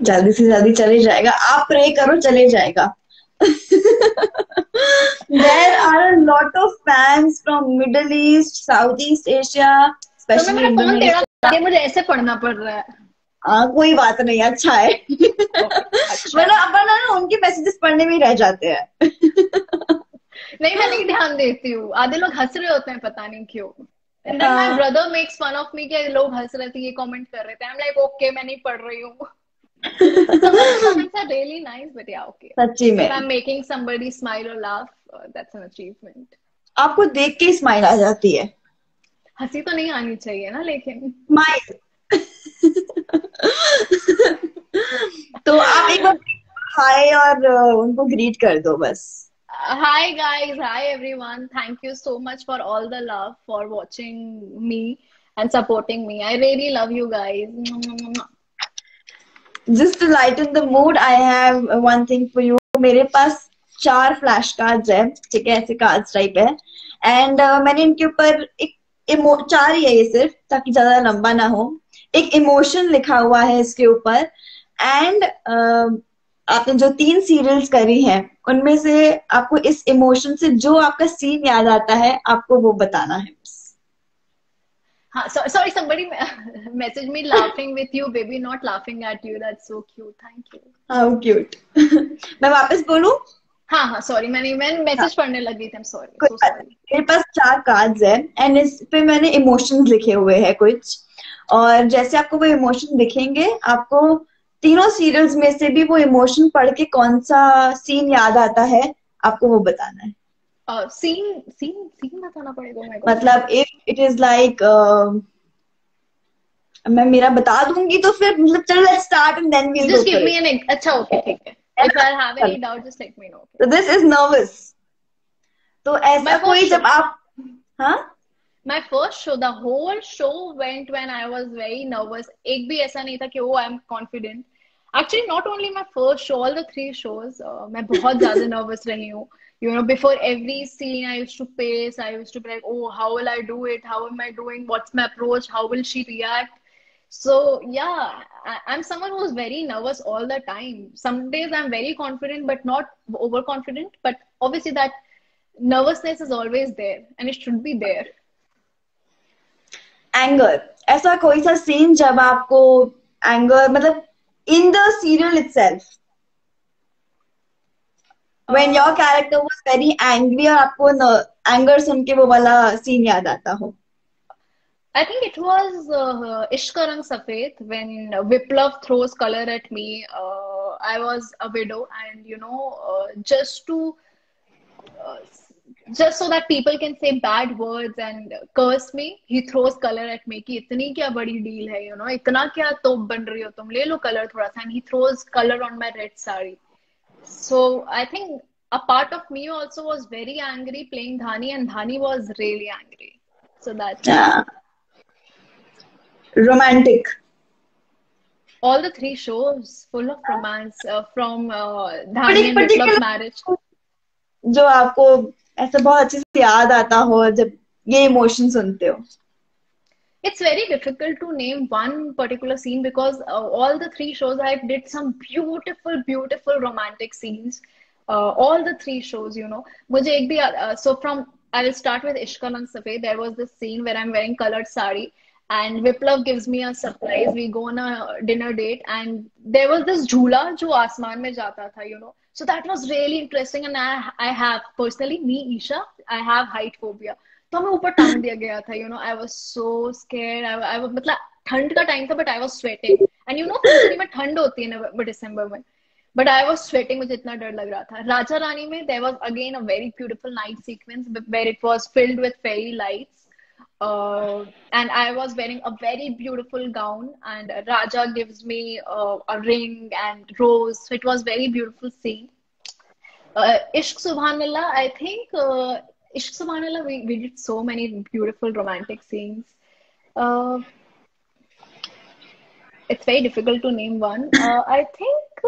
जल्दी से जल्दी चले जाएगा. आप प्रे करो चले जाएगा. There are a lot of fans from Middle East, Southeast Asia, especially Indonesia. मुझे ऐसे पढ़ना पड़ रहा है. हाँ कोई बात नहीं, अच्छा है. मतलब अपन ना उनके मैसेजेस पढ़ने में ही रह जाते हैं. नहीं मैं नहीं ध्यान देती हूँ. आधे लोग हंस रहे होते हैं पता नहीं क्यों. And then my brother makes fun of me कि लोग हंस रहे थे, ये कमेंट कर रहे थे. I'm like okay मैं नहीं पढ़ रही हूँ. Some of the comments are really nice, but yeah, okay. सच्ची में. If I'm making somebody smile or laugh, that's an achievement. आपको देख के स्माइल आ जाती है. हंसी तो नहीं आनी चाहिए ना लेकिन. स्माइल. तो आप एक बार हाय और उनको ग्रीट कर दो बस. Hi guys, hi everyone. Thank you so much for all the love, for watching me and supporting me. I really love you guys. Just to lighten the mood, I have one thing for you. मेरे पास 4 flash cards है, ठीक है, ऐसे cards type है. And मैंने इनके ऊपर एक 4 ही है ये सिर्फ, ताकि ज्यादा लंबा ना हो. एक इमोशन लिखा हुआ है इसके ऊपर. एंड आपने जो 3 सीरियल्स करी हैं उनमें से आपको इस इमोशन से जो आपका सीन याद आता है आपको वो बताना है. हाँ, sorry, somebody messaged me laughing with you, baby, not laughing at you. That's so cute. Thank you. How cute. मैं वापस बोलूं? हाँ, sorry, मैं मैसेज पढ़ने लगी थी. I'm sorry. So sorry. मेरे पास 4 कार्ड्स है एंड इस पे मैंने इमोशंस लिखे हुए हैं कुछ. और जैसे आपको वो इमोशन दिखेंगे, आपको तीनों सीरियल्स में से भी वो इमोशन पढ़ के कौन सा सीन याद आता है आपको वो बताना है. सीन बताना पड़ेगा. मतलब इफ इट इज लाइक मैं मेरा बता दूंगी तो फिर मतलब चलो let's start and then we'll go. Just give me an. अच्छा ओके ठीक है. If I have any doubt just let me know. So this is nervous. तो ऐसा कोई जब आप हाँ My first show, the whole show went when I was very nervous. एक भी ऐसा नहीं था कि oh I am confident. Actually, not only my first show, all the three shows, मैं बहुत ज़्यादा nervous रही हूँ. You know, before every scene, I used to pace. I used to be like, oh, how will I do it? How am I doing? What's my approach? How will she react? So yeah, I'm someone who's very nervous all the time. Some days I'm very confident, but not overconfident. But obviously that nervousness is always there, and it should be there. Anger, ऐसा कोई सा scene जब आपको anger, मतलब in the serial itself when your character was very angry और आपको anger सुन के वो वाला सीन याद आता हो? I think it was Ishq Ka Rang Safed when Viplav throws color at me. I was a widow, and you know, uh, just so that people can say bad words and curse me, he throws color at me. कि इतनी क्या बड़ी deal है, you know, इतना क्या तोप बन रही हो तुम, ले लो color थोड़ा सा. And he throws color on my red sari. So I think a part of me also was very angry playing Dhani, and Dhani was really angry. So that's romantic. all the three shows full of romance from but Dhani एक and Viplav's particular marriage. जो आपको ऐसा बहुत अच्छे से याद आता हो जब ये इमोशन सुनते हो? It's very difficult to name one particular scene because all the three shows I did some beautiful, beautiful romantic scenes. All the three shows, you know. मुझे एक भी so from I will start with Ishq Ka Rang Safed. There was this scene where I'm wearing colored sari and Viplav gives me a surprise. We go on a dinner date and there was this झूला जो आसमान में जाता था, you know. So that was really interesting, and I have personally, me Isha, I have height phobia. तो हमें ऊपर टांग दिया गया था, you know. I was so scared. I was, मतलब ठंड का टाइम था, but I was sweating. And you know, फरवरी में ठंड होती है ना, दिसंबर में. But I was sweating, मुझे इतना डर लग रहा था. राजा रानी में there was again a very beautiful night sequence where it was filled with fairy lights. And I was wearing a very beautiful gown, and Raja gives me a ring and rose. So it was very beautiful scene. Ishq Subhanallah, I think Ishq Subhanallah, we did so many beautiful romantic scenes. Uh, it's very difficult to name one. I think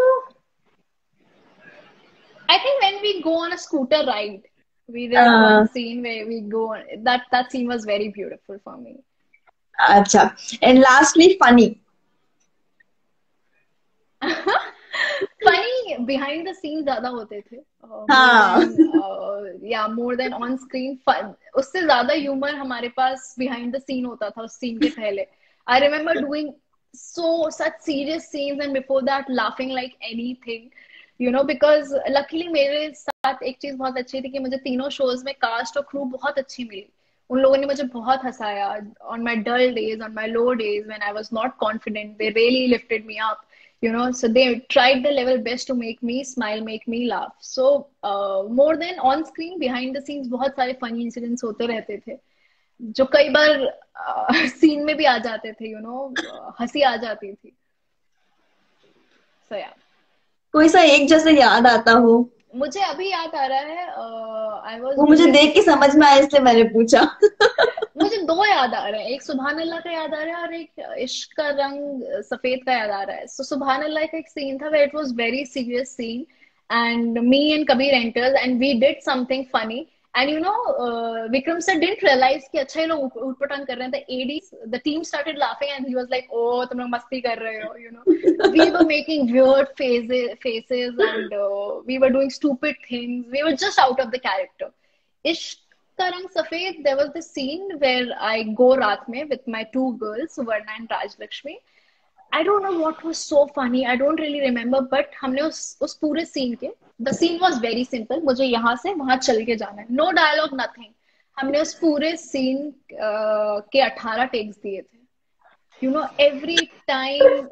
when we go on a scooter ride, we did one scene where we go on, that scene was very beautiful for me. अच्छा. And lastly, funny. Funny behind the scenes ज्यादा होते थे. More than on screen. उससे ज्यादा humor हमारे पास behind the scene होता था उस scene के पहले. I remember doing such serious scenes and before that laughing like anything. You know, because luckily मेरे साथ एक चीज बहुत अच्छी थी कि मुझे तीनों shows में cast और crew बहुत अच्छी मिली. उन लोगों ने मुझे बहुत हंसाया on my dull days, on my low days when I was not confident. They really lifted me up. You know, so they tried their level best to make me smile, make me laugh. So more than on screen, behind the scenes बहुत सारे funny incidents होते रहते थे जो कई बार scene में भी आ जाते थे, you know, हंसी आ जाती थी. So yeah. कोई सा एक जैसे याद आता हो? मुझे अभी याद आ रहा है. वो मुझे देख के समझ में आया इसलिए मैंने पूछा. मुझे दो याद आ रहे हैं. एक सुभान अल्लाह का याद आ रहा है और एक इश्क का रंग सफेद का याद आ रहा है. So सुभान अल्लाह का एक सीन था where it was very serious scene and me and Kabir enters and we did something funny. And you know, Vikram sir didn't realize कि अच्छा ये लोग उटपटांग कर रहे हैं. The AD, the team started laughing and he was like, "Oh, तुम लोग मस्ती कर रहे हो," you know. We were making weird faces and we were doing stupid things. We were just out of the character. Ishq Ka Rang Safed, there was this scene where I go रात में with my two girls, Suvarna and Raj Lakshmi. I don't know what was so funny. I don't really remember, but हमने उस पूरे scene के, the scene was very simple. मुझे यहाँ से वहां चल के जाना है. No dialogue, nothing. हमने उस पूरे सीन के 18 टेक्स दिए थे. You know, every time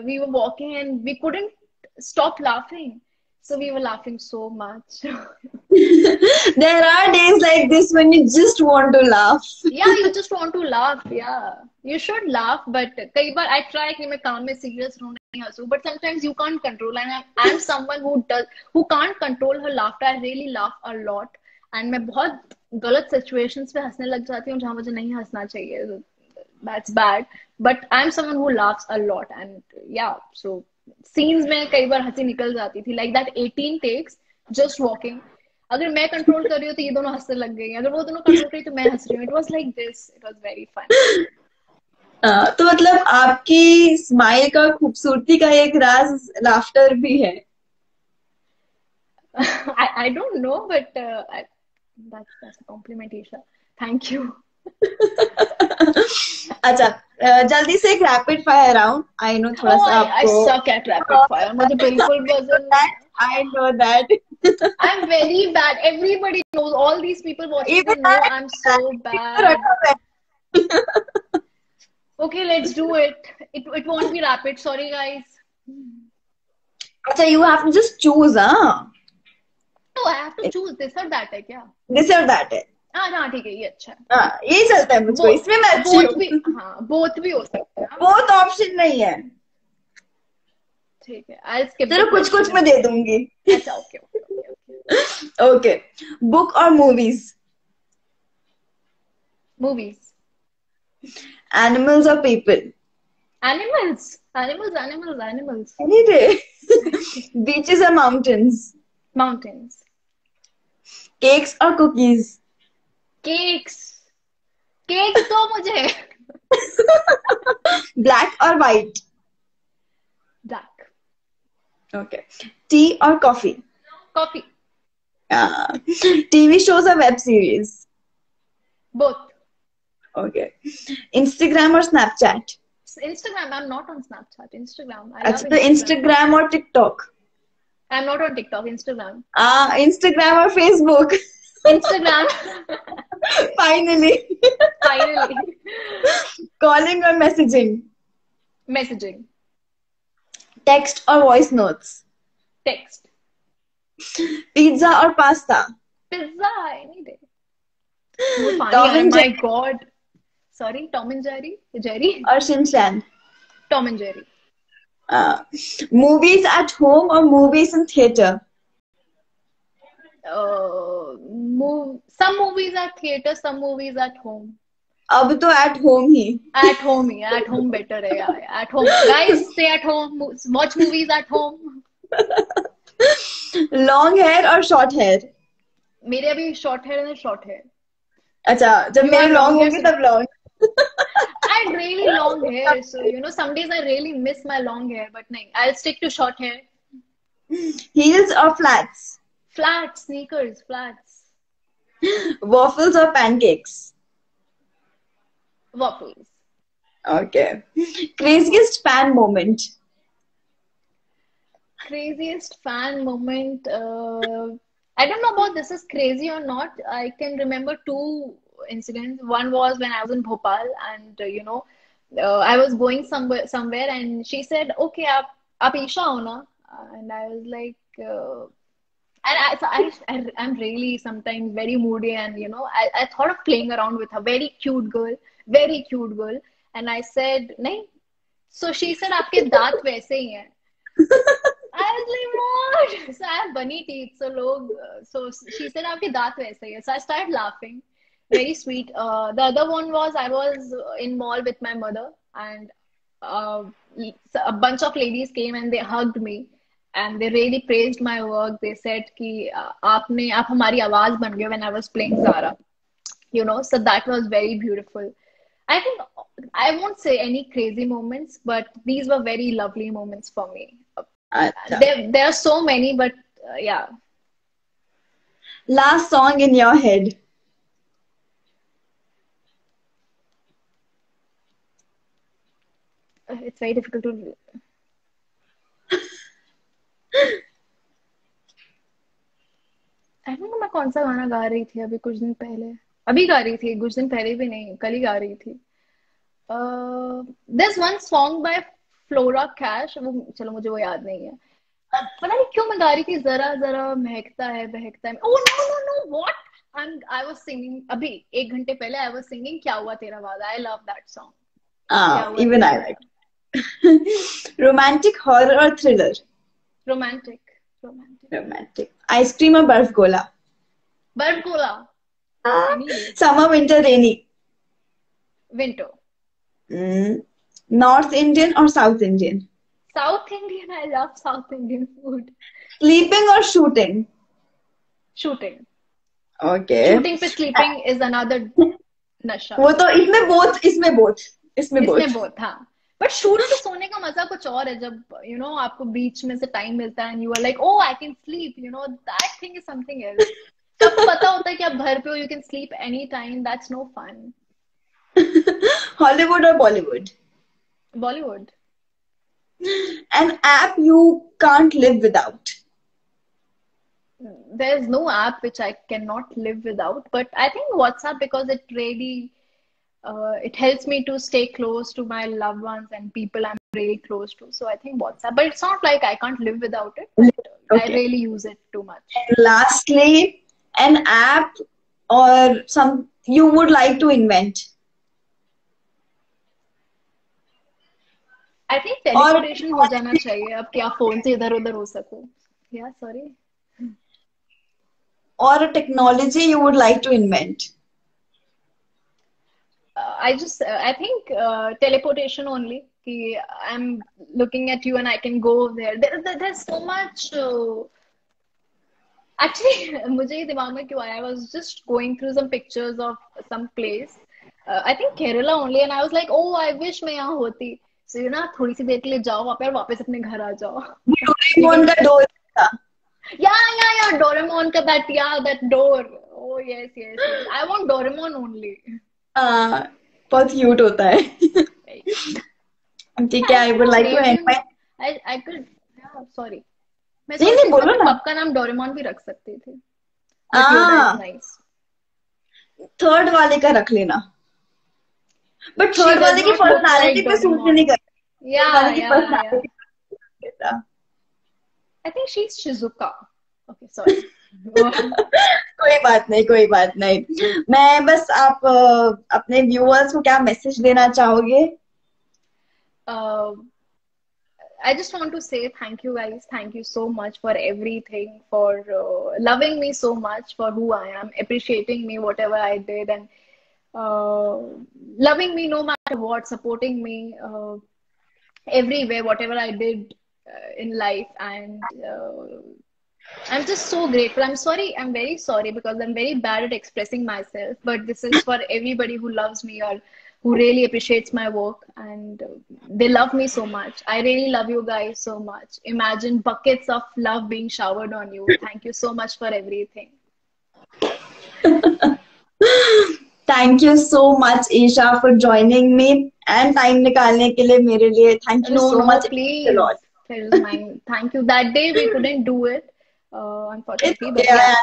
we were walking and we couldn't stop laughing. So we were laughing so much. There are days like this when you just want to laugh. Yeah, you just want to laugh. Yeah, you should laugh, but कई बार I try कि मैं काम में serious रहूं, नहीं हंसूं, but sometimes you can't control. And I'm someone who can't control her laughter. I really laugh a lot, and मैं बहुत गलत situations पे हंसने लग जाती हूँ जहाँ मुझे नहीं हंसना चाहिए. that's bad. But I'm someone who laughs a lot, and yeah, so scenes में कई बार हंसी निकल जाती थी. Like that 18 takes just walking. अगर मैं कंट्रोल कर रही हूँ तो ये दोनों हंसने लग गई, अगर वो दोनों कंट्रोल कर रही तो मैं हंस रही हूँ. It was like this. It was very fun. तो मतलब आपकी स्माइल का खूबसूरती का एक राज लाफ्टर भी है. I don't know, but that's a compliment, Isha. Thank you. अच्छा, जल्दी से एक rapid fire round. I know थोड़ा Oh, सा I आपको. suck at rapid fire. मुझे बिल्कुल पसंद नहीं है. I know that. I'm very bad. Everybody knows. All these people watching, they Even know I. I'm so bad. Okay, let's do it. It won't be rapid. Sorry, guys. अच्छा, you have to just choose, हाँ. Oh, I have to choose this or that है क्या? This or that है. हाँ ठीक है, ये अच्छा है. हाँ, यही चलता है मुझको. इसमें मैं अच्छी both हूँ. भी, हाँ, both भी हो सकते हैं. both ऑप्शन नहीं है. ठीक है, I'll skip. चलो कुछ मैं दे दूंगी. अच्छा, okay. Okay. Book or movies? Movies. Animals or people? Animals. Any day. Beaches or mountains? Mountains. Cakes or cookies? Cakes दो मुझे. Black or white? Black. Okay. Tea or coffee? Coffee. TV shows or web series? Both. Okay. Instagram or Snapchat? Instagram. I'm not on Snapchat. Instagram. I अच्छा, love तो Instagram or TikTok? I'm not on TikTok. Instagram. Instagram or Facebook? Instagram. Finally. Calling or messaging? Messaging. Text or voice notes? Text. Pizza or pasta? Pizza any day. Oh Tom and my Jerry God. Sorry, Tom and Jerry? Jerry? or Shin Chan? Tom and Jerry. Movies at home or movies in theater? Some movies at theater, some movies at home. अब तो at home he. At home better है यार. At home. Guys, stay at home. Watch movies at home. Long hair or short hair? मेरे अभी short hair है, short hair. अच्छा, जब मेरे long होंगे तब long. I had really long hair, so some days I really miss my long hair, but no, I'll stick to short hair. Heels or flats? Flats, sneakers, flats. Waffles or pancakes? Waffles. Okay. Craziest fan moment? Craziest fan moment. I don't know about this is crazy or not. I can remember two incidents. One was when I was in Bhopal, and I was going somewhere, and she said, "Okay, आप ईशा हो ना?" And I was like, I'm really sometimes very moody, and I thought of playing around with her. Very cute girl, and I said, "नहीं." So she said, "आपके दांत वैसे ही हैं." I was like, what? So I have bunny teeth. So she said, आपके दांत वैसे ही हैं. So I started laughing. Very sweet. The other one was I was in mall with my mother, and a bunch of ladies came and they hugged me, and they really praised my work. They said कि आप हमारी आवाज बन गए when I was playing Zara. So that was very beautiful. I think I won't say any crazy moments, but these were very lovely moments for me. There are so many, but yeah. Last song in your head? It's very difficult to. I don't know मैं कौन सा गाना गा रही थी अभी कुछ दिन पहले. अभी गा रही थी, कुछ दिन पहले भी नहीं, कल ही गा रही थी. There's one song by Flora Cash. चलो मुझे वो याद नहीं है. पता नहीं क्यों मैं गा रही थी. जरा जरा महकता है बहकता है. Oh no what? I was singing अभी 1 घंटे पहले. I was singing क्या हुआ तेरा वादा. I love that song. Even I like. Romantic, horror or thriller? Romantic. Ice cream or barf gola? Barf gola. Summer, winter, rainy? Winter. North Indian और south Indian? South Indian, I love South Indian food. Sleeping और shooting? Shooting. Okay. Shooting पे sleeping is another नशा. वो तो इसमें both, इसमें both, इसमें इसमें बोथ। बहुत, हाँ. बट शूट पे सोने का मजा कुछ और है, जब आपको बीच में से टाइम मिलता है and you are like, oh I can sleep, that thing is something else. आपको पता होता है कि आप घर पे हो, you can sleep any time, that's no fun. Hollywood और Bollywood? Bollywood. An app you can't live without? There's no app which I cannot live without, but I think WhatsApp, because it really it helps me to stay close to my loved ones and people I'm really close to. So I think WhatsApp, but it's not like I can't live without it, but I Okay. really use it too much. And lastly, an app or some you would like to invent? I think teleportation हो जाना चाहिए अब, क्या phone से इधर उधर हो सको. Yeah, sorry. Or a technology you would like to invent? I think teleportation only. कि I'm looking at you and I can go there. There's so much. Actually, मुझे ये दिमाग में क्यों आया? I was just going through some pictures of some place. I think Kerala only, and I was like, oh, I wish मैं यहाँ होती. So थोड़ी सी देर के लिए जाओ वहाँ पे और वापस अपने घर आ जाओ. डोरेमोन का डोर था। Yeah, Doraemon का that door. Oh yes. I want Doraemon only. बहुत क्यूट होता है। ठीक है, I would like to invent. I could. Yeah, sorry. मैं नहीं बोलो ना। पापा का नाम डोरेमोन भी रख सकती थी. Nice. थर्ड वाले का रख लेना, बट थर्ड वाले की पर्सनालिटी पे सूट नहीं करता. Yeah. I think she's Shizuka. Okay, sorry. कोई बात नहीं. मैं बस आप अपने व्यूअर्स को क्या मैसेज देना चाहोगे? I just want to say thank you guys. Thank you so much for everything, for loving me so much for who I am, appreciating me whatever I did, and loving me no matter what, supporting me everywhere, whatever I did in life. And I'm just so grateful. I'm sorry. I'm very sorry because I'm very bad at expressing myself. But this is for everybody who loves me or who really appreciates my work, and they love me so much. I really love you guys so much. Imagine buckets of love being showered on you. Thank you so much for everything. Thank you so much, Isha, for joining me and time निकालने के लिए मेरे लिए. Thank you so much. Please. Thank you. That day we couldn't do it, unfortunately. But yeah.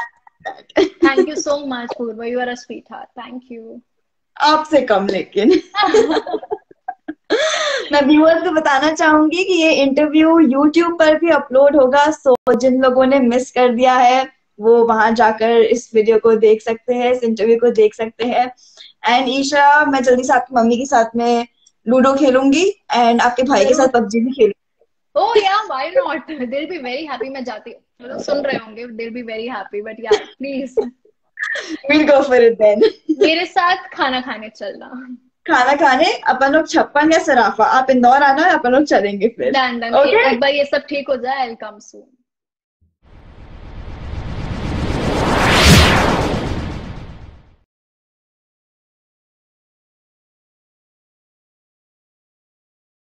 Thank you so much, Purva. You are a sweetheart. Thank you. आपसे कम लेकिन. मैं viewers को बताना चाहूंगी कि ये इंटरव्यू YouTube पर भी अपलोड होगा, सो जिन लोगों ने मिस कर दिया है वो वहां जाकर इस वीडियो को देख सकते हैं, इस इंटरव्यू को देख सकते हैं. एंड ईशा, मैं जल्दी से आपकी मम्मी के साथ में लूडो खेलूंगी एंड आपके भाई के साथ पबजी भी खेलूंगी. Oh yeah, why not? They'll be very happy. मैं जाती हूँ, सुन रहे होंगे. They'll be very happy. But yeah, please. We'll go for it then. मेरे साथ खाना खाने चलना. खाना खाने अपन लोग छप्पन या सराफा, आप इंदौर आना, अपन लोग चलेंगे फिर. डन. एक बार ये सब ठीक हो जाए, I'll come soon.